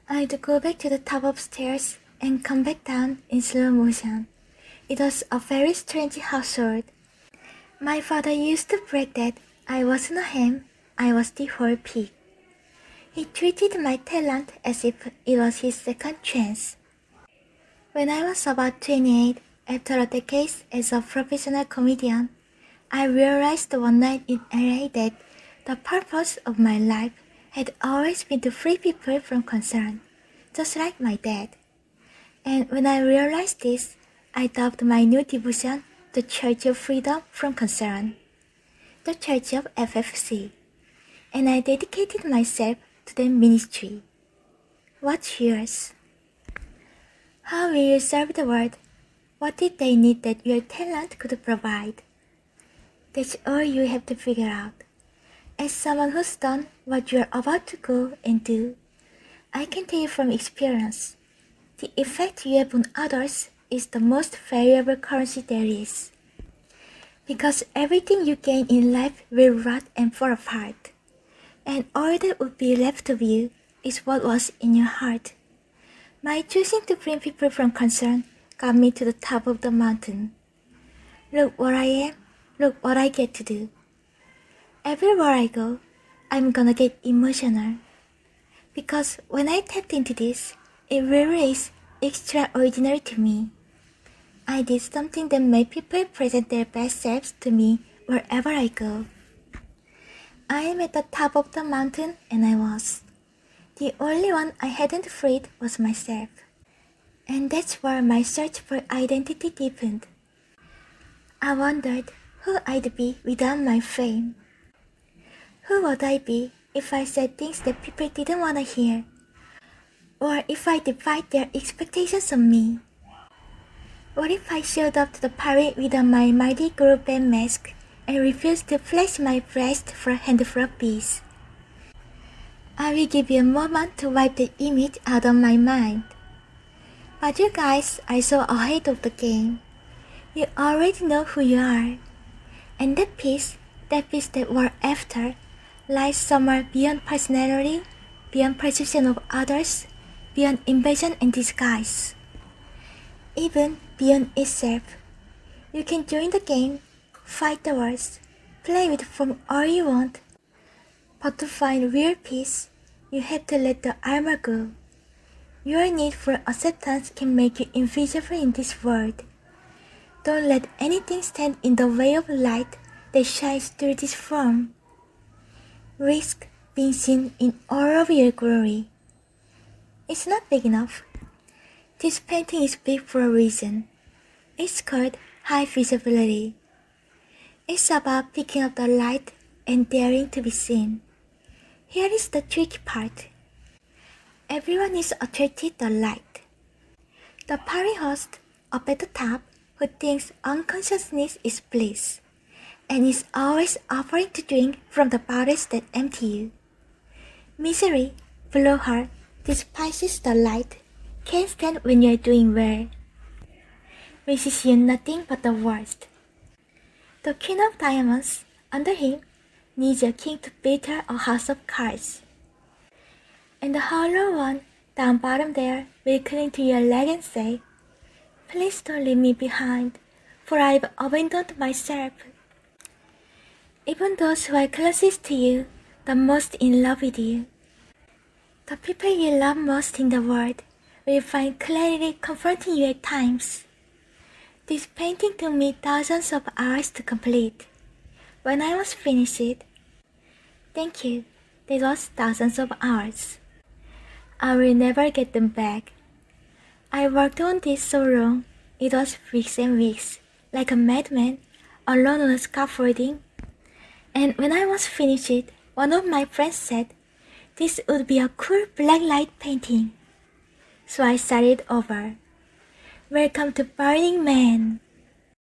I'd go back to the top of stairs and come back down in slow motion. It was a very strange household. My father used to brag that I wasn't a ham, I was the whole pig. He treated my talent as if it was his second chance. When I was about 28, after a decade as a professional comedian, I realized one night in LA that the purpose of my life had always been to free people from concern, just like my dad. And when I realized this, I dubbed my new devotion the Church of Freedom from Concern, the Church of FFC, and I dedicated myself to the ministry. What's yours? How will you serve the world? What did they need that your talent could provide? That's all you have to figure out. As someone who's done what you're about to go and do, I can tell you from experience, the effect you have on others is the most valuable currency there is. Because everything you gain in life will rot and fall apart, and all that would be left of you is what was in your heart. My choosing to bring people from concern got me to the top of the mountain. Look where I am, look what I get to do. Everywhere I go, I'm gonna get emotional. Because when I tapped into this, it really is extraordinary to me. I did something that made people present their best selves to me wherever I go. I am at the top of the mountain, and I was. The only one I hadn't freed was myself. And that's where my search for identity deepened. I wondered who I'd be without my fame. Who would I be if I said things that people didn't want to hear? Or if I defied their expectations of me? What if I showed up to the party without my Mardi Gras band mask and refused to flash my breast for a handful of bees? I will give you a moment to wipe the image out of my mind. But you guys are so ahead of the game. You already know who you are. And that piece that we're after, lies somewhere beyond personality, beyond perception of others, beyond invasion and disguise. Even beyond itself. You can join the game, fight the wars, play with form all you want, but to find real peace, you have to let the armor go. Your need for acceptance can make you invisible in this world. Don't let anything stand in the way of light that shines through this form. Risk being seen in all of your glory. It's not big enough. This painting is big for a reason. It's called high visibility. It's about picking up the light and daring to be seen. Here is the tricky part. Everyone is attracted to light. The party host up at the top who thinks unconsciousness is bliss, and is always offering to drink from the bottles that empty you. Misery, below her, despises the light, can't stand when you're doing well. Wishes you nothing but the worst. The Queen of Diamonds, under him, needs a king to build her a house of cards. And the hollow one, down bottom there, will cling to your leg and say, "Please don't leave me behind, for I've abandoned myself." Even those who are closest to you, the most in love with you, the people you love most in the world, will find clarity confronting you at times. This painting took me thousands of hours to complete. When I was finished, thank you, that was thousands of hours. I will never get them back. I worked on this so long, it was weeks and weeks, like a madman, alone on a scaffolding. And when I was finished, one of my friends said, "This would be a cool blacklight painting." So I started over. Welcome to Burning Man.